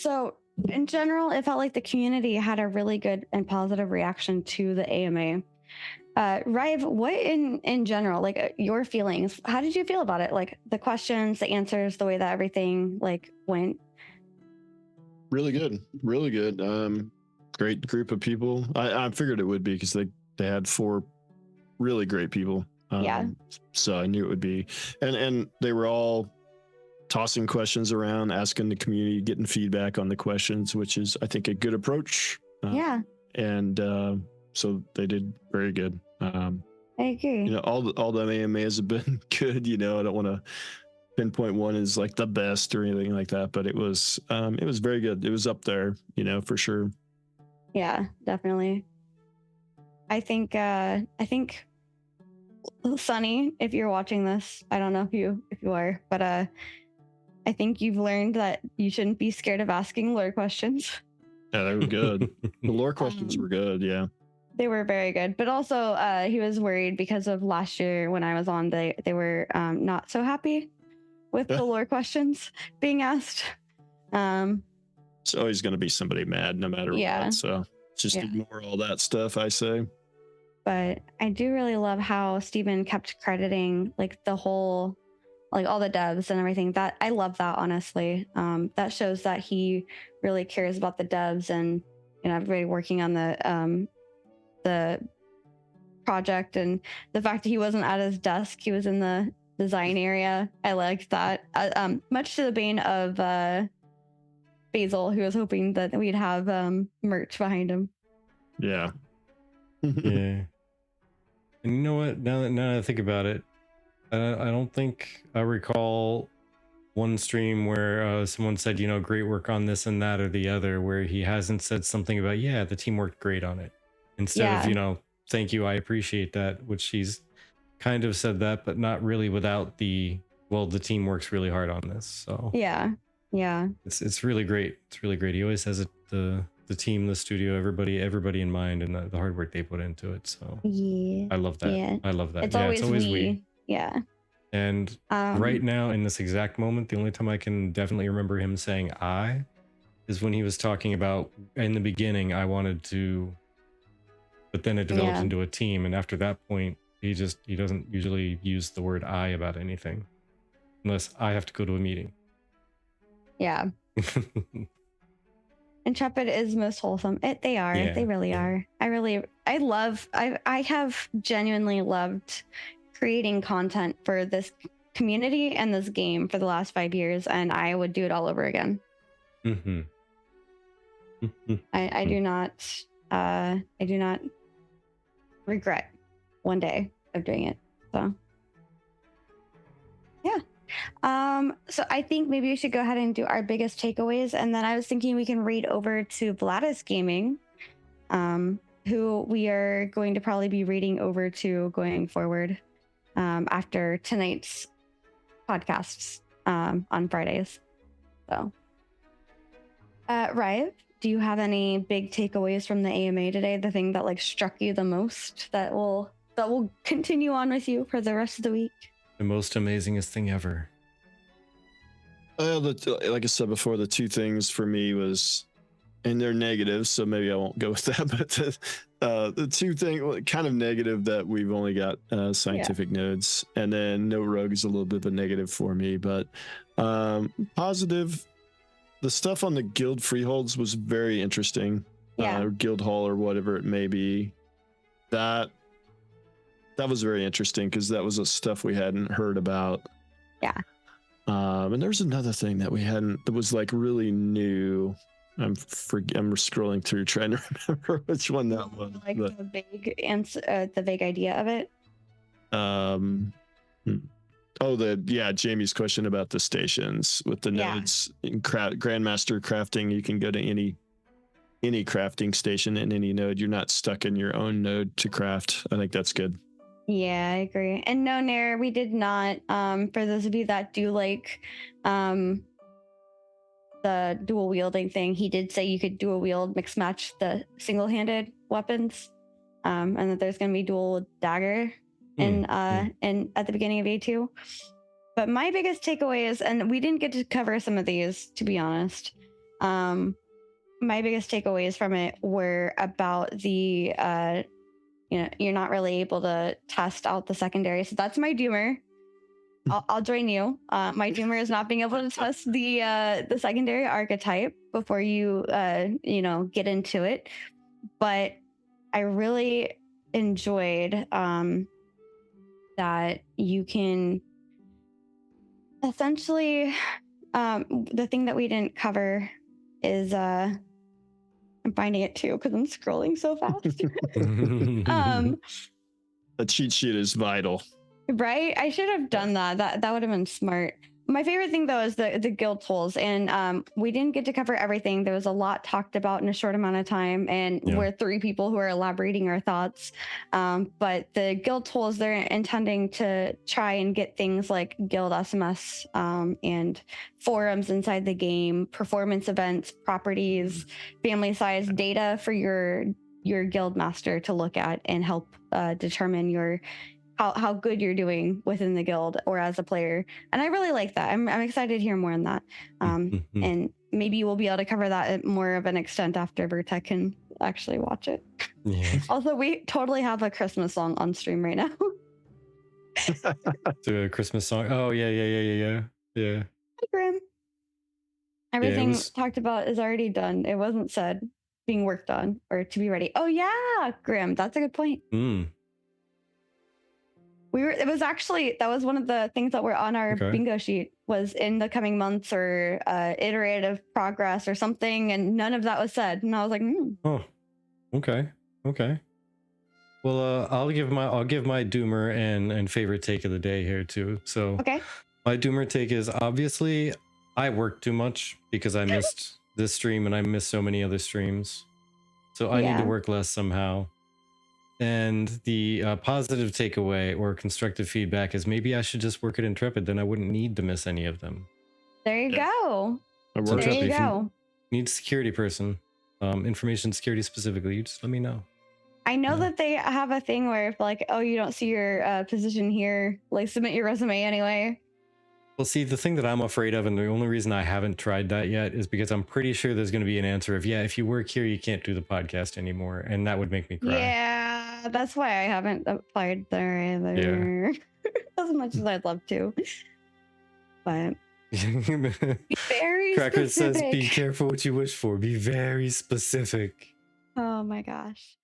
So in general, it felt like the community had a really good and positive reaction to the AMA. Ryve, what in general, like your feelings? How did you feel about it? Like the questions, the answers, the way that everything like went. Really good, really good. Great group of people. I figured it would be because they had 4 really great people. Yeah. So I knew it would be, and they were all tossing questions around, asking the community, getting feedback on the questions, which is, I think, a good approach. Yeah. And so they did very good. I agree. You know, all the AMAs have been good. You know, I don't want to pinpoint one as like the best or anything like that, but it was very good. It was up there, you know, for sure. Yeah, definitely. I think Sunny, if you're watching this, I don't know if you are, but I think you've learned that you shouldn't be scared of asking lore questions. Yeah, they were good. The lore questions were good. Yeah, they were very good. But also, he was worried because of last year when I was on. They were not so happy with the lore questions being asked. It's always going to be somebody mad no matter what. So just ignore all that stuff, I say. But I do really love how Steven kept crediting like the whole, like all the devs and everything. That I love that, honestly. That shows that he really cares about the devs and, you know, everybody working on the project, and the fact that he wasn't at his desk, he was in the design area. I liked that. Much to the bane of Basil, who was hoping that we'd have merch behind him. Yeah. Yeah. And you know what? Now that I think about it, I don't think I recall one stream where someone said, you know, great work on this and that or the other, where he hasn't said something about, yeah, the team worked great on it. Instead of, you know, thank you, I appreciate that, which he's kind of said that, but not really without the, well, the team works really hard on this. So yeah. It's really great. It's really great. He always has the team, the studio, everybody in mind, and the hard work they put into it. So I love that. Yeah. I love that. It's always we. Yeah. And right now, in this exact moment, the only time I can definitely remember him saying "I" is when he was talking about, in the beginning, I wanted to, but then it developed into a team, and after that point, he doesn't usually use the word "I" about anything, unless I have to go to a meeting. Yeah. Intrepid is most wholesome. They are. Yeah, they really are. I have genuinely loved creating content for this community and this game for the last 5 years, and I would do it all over again. I do not regret one day of doing it. So yeah. So I think maybe we should go ahead and do our biggest takeaways, and then I was thinking we can read over to Vladis Gaming, who we are going to probably be reading over to going forward after tonight's podcasts on Fridays. So, Ryve, do you have any big takeaways from the AMA today? The thing that like struck you the most that will continue on with you for the rest of the week? The most amazingest thing ever. Like I said before, the 2 things for me was, and they're negative, so maybe I won't go with that, but the 2 thing kind of negative that we've only got scientific nodes, and then no rogue is a little bit of a negative for me, but positive, the stuff on the guild freeholds was very interesting. Or guild hall or whatever it may be. That was very interesting because that was stuff we hadn't heard about. Yeah. And there's another thing that we hadn't, that was like really new. I'm scrolling through trying to remember which one that was. Like the vague answer, the vague idea of it. Jamie's question about the stations with the nodes in Grandmaster crafting. You can go to any crafting station in any node. You're not stuck in your own node to craft. I think that's good. Yeah, I agree. And no, Nair, we did not. For those of you that do like the dual wielding thing, he did say you could dual wield, mix match the single-handed weapons, and that there's going to be dual dagger in at the beginning of A2. But my biggest takeaway is, and we didn't get to cover some of these, to be honest, My biggest takeaways from it were about the you're not really able to test out the secondary. So that's my doomer. I'll join you. My doomer is not being able to test the secondary archetype before you get into it. But I really enjoyed that you can essentially the thing that we didn't cover is I'm finding it too because I'm scrolling so fast. A cheat sheet is vital. Right? I should have done that. That would have been smart. My favorite thing though is the guild tools, and we didn't get to cover everything. There was a lot talked about in a short amount of time, and we're 3 people who are elaborating our thoughts. But the guild tools, they're intending to try and get things like guild SMS and forums inside the game, performance events, properties, family size data for your guild master to look at and help determine your how good you're doing within the guild or as a player. And I really like that. I'm excited to hear more on that. And maybe we'll be able to cover that at more of an extent after Virtek can actually watch it. Yeah. Also, we totally have a Christmas song on stream right now. To a Christmas song. Oh yeah. Hi, Grim. Everything talked about is already done. It wasn't said being worked on or to be ready. Oh yeah, Grim. That's a good point. That was one of the things that were on our bingo sheet was in the coming months or iterative progress or something, and none of that was said. And I was like, Oh, okay. Well, I'll give my doomer and favorite take of the day here too. So my doomer take is obviously I work too much because I missed this stream and I missed so many other streams. So I need to work less somehow. And the positive takeaway or constructive feedback is maybe I should just work at Intrepid, then I wouldn't need to miss any of them. There you go. So there you go. Need a security person, information security specifically, you just let me know. I know that they have a thing where if like, oh, you don't see your position here, like submit your resume anyway. Well, see, the thing that I'm afraid of, and the only reason I haven't tried that yet, is because I'm pretty sure there's going to be an answer of, yeah, if you work here, you can't do the podcast anymore. And that would make me cry. Yeah, that's why I haven't applied there either. As much as I'd love to. But be very Cracker specific. says, be careful what you wish for. Be very specific. Oh my gosh.